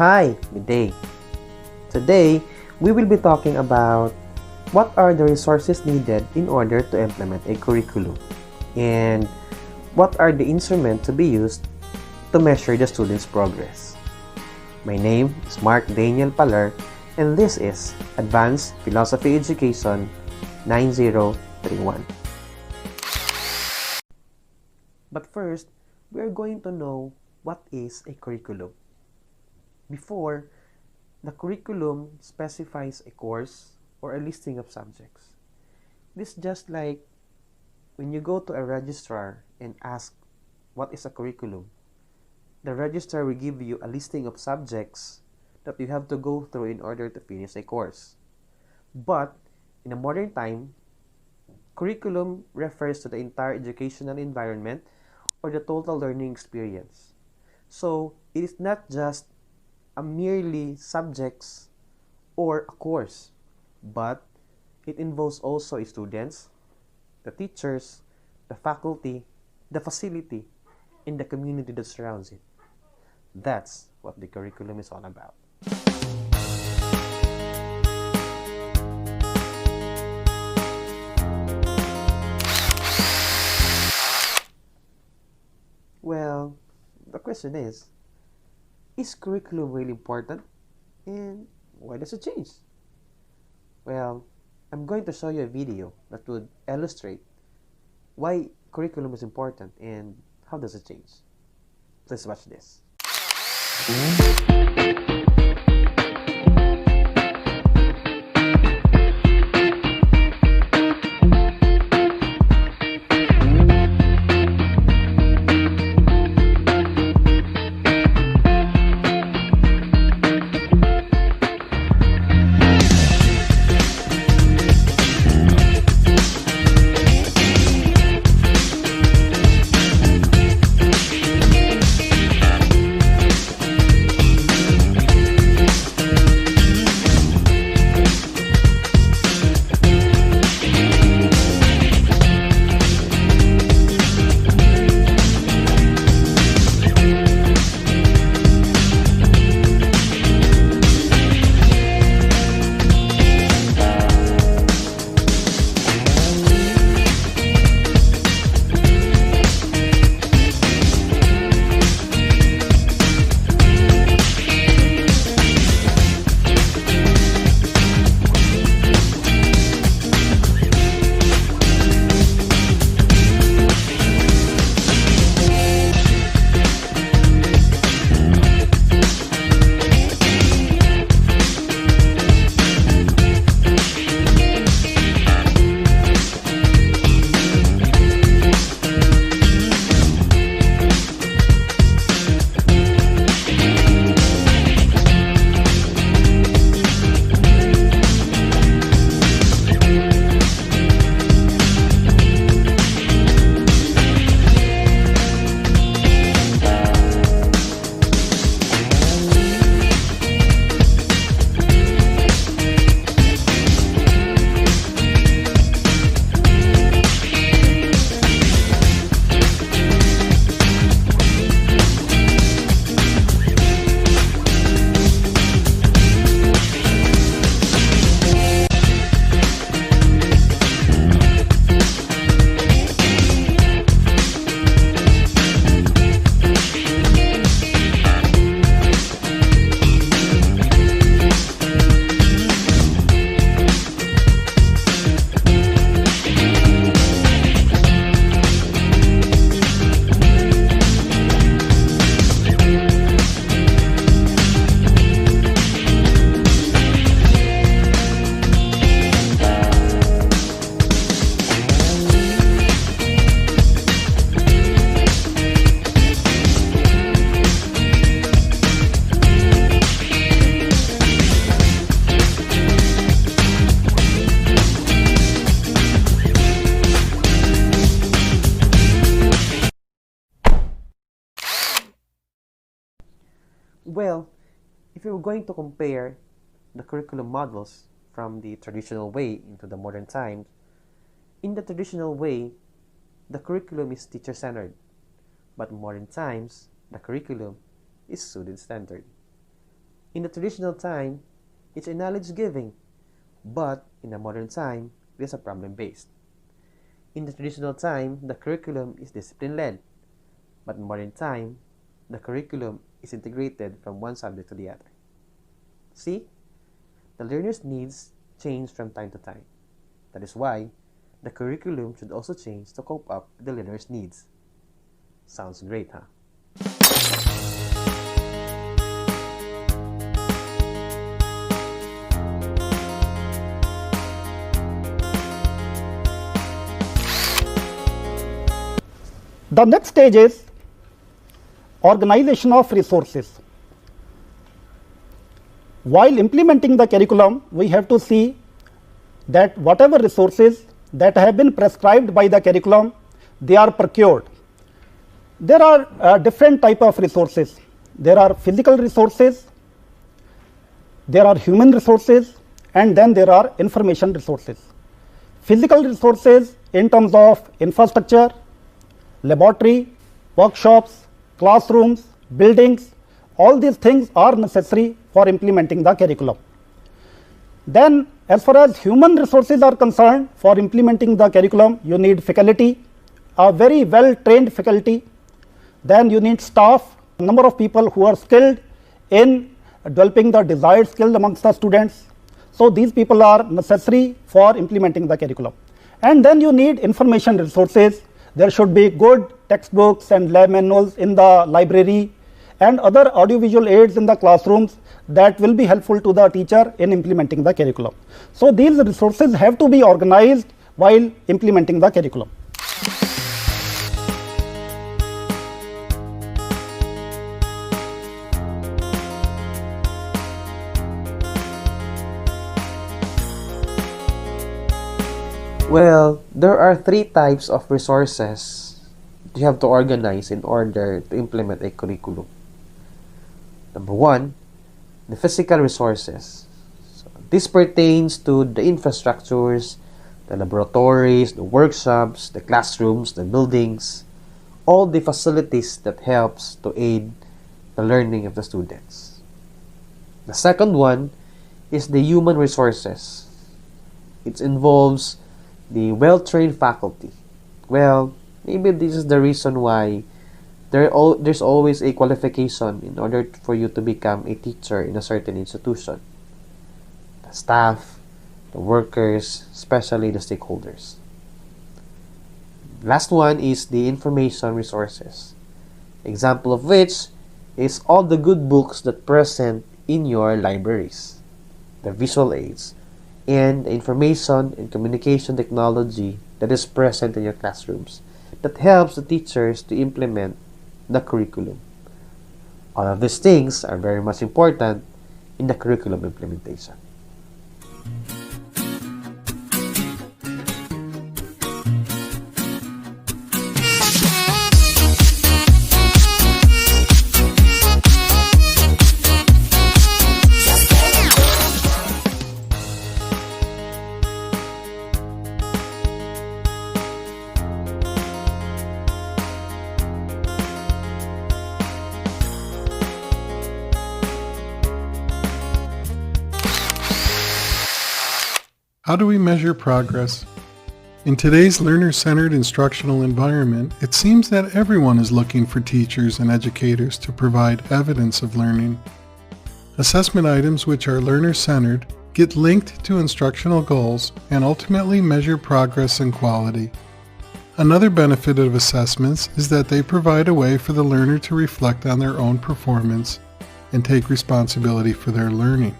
Hi, good day. Today, we will be talking about what are the resources needed in order to implement a curriculum and what are the instruments to be used to measure the student's progress. My name is Mark Daniel PALER and this is Advanced Philosophy Education 9031. But first, we are going to know what is a curriculum. Before, the curriculum specifies a course or a listing of subjects. This is just like when you go to a registrar and ask what is a curriculum. The registrar will give you a listing of subjects that you have to go through in order to finish a course. But in a modern time, curriculum refers to the entire educational environment or the total learning experience. So it is not just a merely subjects or a course, but it involves also students, the teachers, the faculty, the facility, and the community that surrounds it. That's what the curriculum is all about. Well, the question is curriculum really important? And why does it change? Well, I'm going to show you a video that would illustrate why curriculum is important and how does it change. Please watch this. Well, if you're going to compare the curriculum models from the traditional way into the modern times, in the traditional way, the curriculum is teacher-centered, but in modern times, the curriculum is student-centered. In the traditional time, it's a knowledge-giving, but in the modern time, it is a problem-based. In the traditional time, the curriculum is discipline-led, but in modern time, the curriculum is integrated from one subject to the other. See? The learner's needs change from time to time. That is why the curriculum should also change to cope up with the learner's needs. Sounds great, huh? The next stage is organization of resources. While implementing the curriculum, we have to see that whatever resources that have been prescribed by the curriculum, they are procured. There are different types of resources. There are physical resources, there are human resources, and then there are information resources. Physical resources in terms of infrastructure, laboratory, workshops, classrooms, buildings, all these things are necessary for implementing the curriculum. Then, as far as human resources are concerned, for implementing the curriculum, you need faculty, a very well-trained faculty. Then you need staff, a number of people who are skilled in developing the desired skills amongst the students. So these people are necessary for implementing the curriculum. And then you need information resources. There should be good textbooks and lab manuals in the library and other audiovisual aids in the classrooms that will be helpful to the teacher in implementing the curriculum. So these resources have to be organized while implementing the curriculum. Well, there are three types of resources you have to organize in order to implement a curriculum. Number one, the physical resources. So this pertains to the infrastructures, the laboratories, the workshops, the classrooms, the buildings, all the facilities that helps to aid the learning of the students. The second one is the human resources. It involves the well-trained faculty. Well, maybe this is the reason why there's always a qualification in order for you to become a teacher in a certain institution. The staff, the workers, especially the stakeholders. Last one is the information resources. Example of which is all the good books that present in your libraries, the visual aids, and the information and communication technology that is present in your classrooms that helps the teachers to implement the curriculum. All of these things are very much important in the curriculum implementation. How do we measure progress? In today's learner-centered instructional environment, it seems that everyone is looking for teachers and educators to provide evidence of learning. Assessment items which are learner-centered get linked to instructional goals and ultimately measure progress and quality. Another benefit of assessments is that they provide a way for the learner to reflect on their own performance and take responsibility for their learning.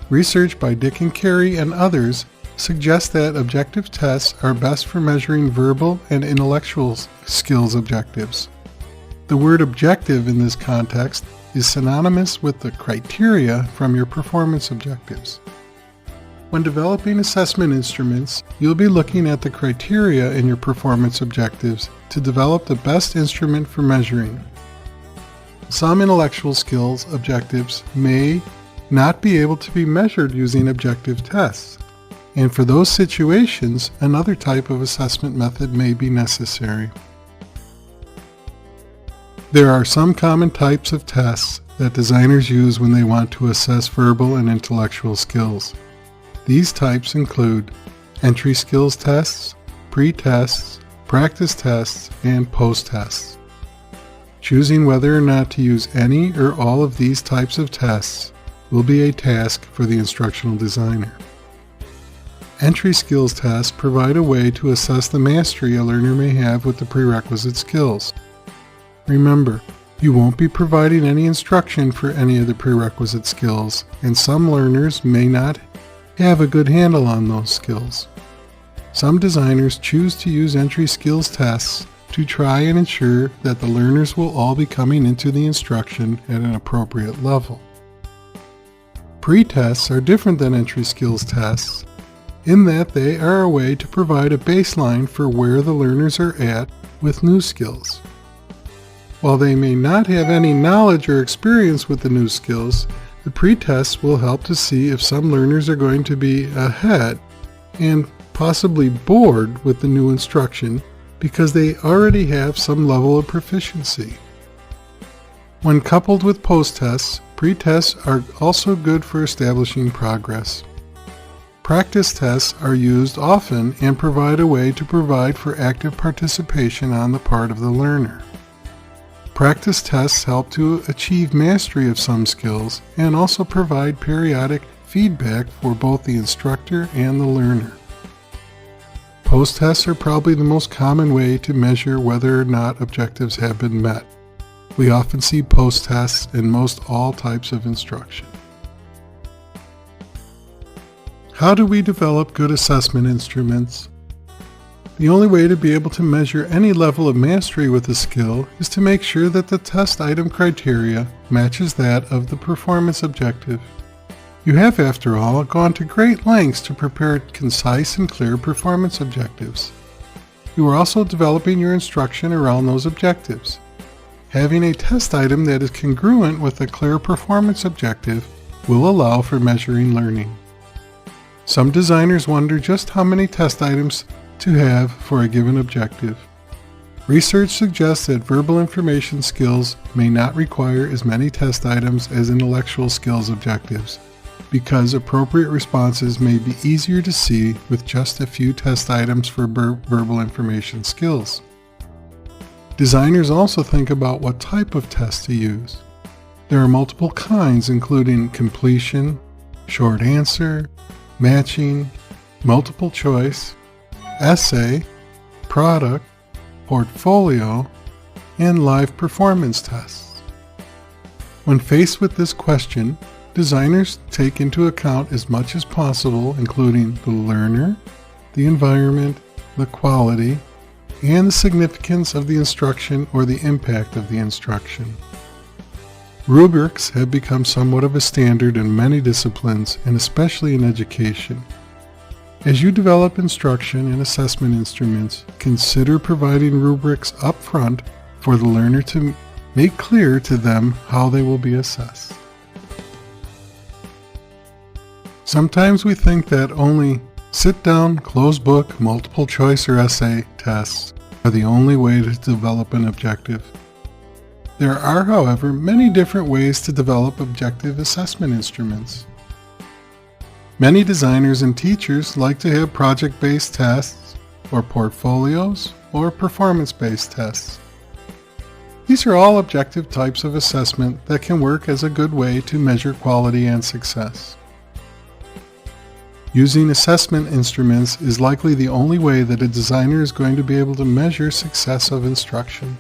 Research by Dick and Carey and others suggests that objective tests are best for measuring verbal and intellectual skills objectives. The word objective in this context is synonymous with the criteria from your performance objectives. When developing assessment instruments, you'll be looking at the criteria in your performance objectives to develop the best instrument for measuring. Some intellectual skills objectives may not be able to be measured using objective tests, and for those situations, another type of assessment method may be necessary. There are some common types of tests that designers use when they want to assess verbal and intellectual skills. These types include entry skills tests, pre-tests, practice tests, and post-tests. Choosing whether or not to use any or all of these types of tests will be a task for the instructional designer. Entry skills tests provide a way to assess the mastery a learner may have with the prerequisite skills. Remember, you won't be providing any instruction for any of the prerequisite skills, and some learners may not have a good handle on those skills. Some designers choose to use entry skills tests to try and ensure that the learners will all be coming into the instruction at an appropriate level. Pre-tests are different than entry skills tests in that they are a way to provide a baseline for where the learners are at with new skills. While they may not have any knowledge or experience with the new skills, the pre-tests will help to see if some learners are going to be ahead and possibly bored with the new instruction because they already have some level of proficiency. When coupled with post-tests, pre-tests are also good for establishing progress. Practice tests are used often and provide a way to provide for active participation on the part of the learner. Practice tests help to achieve mastery of some skills and also provide periodic feedback for both the instructor and the learner. Post-tests are probably the most common way to measure whether or not objectives have been met. We often see post-tests in most all types of instruction. How do we develop good assessment instruments? The only way to be able to measure any level of mastery with a skill is to make sure that the test item criteria matches that of the performance objective. You have, after all, gone to great lengths to prepare concise and clear performance objectives. You are also developing your instruction around those objectives. Having a test item that is congruent with a clear performance objective will allow for measuring learning. Some designers wonder just how many test items to have for a given objective. Research suggests that verbal information skills may not require as many test items as intellectual skills objectives, because appropriate responses may be easier to see with just a few test items for verbal information skills. Designers also think about what type of test to use. There are multiple kinds, including completion, short answer, matching, multiple choice, essay, product, portfolio, and live performance tests. When faced with this question, designers take into account as much as possible, including the learner, the environment, the quality, and the significance of the instruction or the impact of the instruction. Rubrics have become somewhat of a standard in many disciplines, and especially in education. As you develop instruction and assessment instruments, consider providing rubrics up front for the learner to make clear to them how they will be assessed. Sometimes we think that only sit-down, closed book, multiple choice or essay tests are the only way to develop an objective. There are, however, many different ways to develop objective assessment instruments. Many designers and teachers like to have project-based tests, or portfolios, or performance-based tests. These are all objective types of assessment that can work as a good way to measure quality and success. Using assessment instruments is likely the only way that a designer is going to be able to measure success of instruction.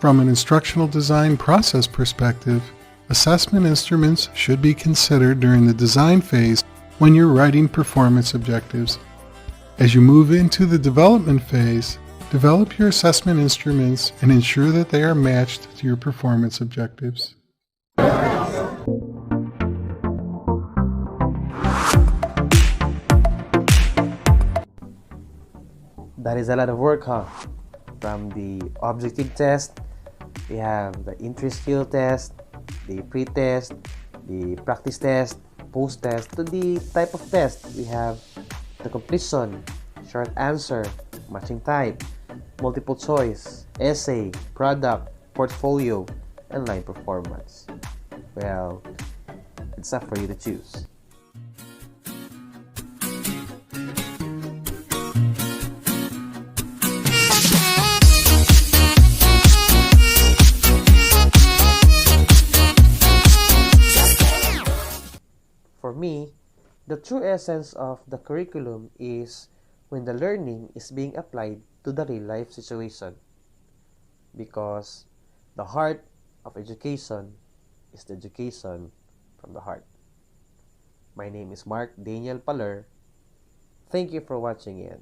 From an instructional design process perspective, assessment instruments should be considered during the design phase when you're writing performance objectives. As you move into the development phase, develop your assessment instruments and ensure that they are matched to your performance objectives. That is a lot of work, huh? From the objective test, we have the entry skill test, the pre-test, the practice test, post-test, to the type of test. We have the completion, short answer, matching type, multiple choice, essay, product, portfolio, and line performance. Well, it's up for you to choose. For me, the true essence of the curriculum is when the learning is being applied to the real life situation. Because the heart of education is the education from the heart. My name is Mark Daniel PALER. Thank you for watching it.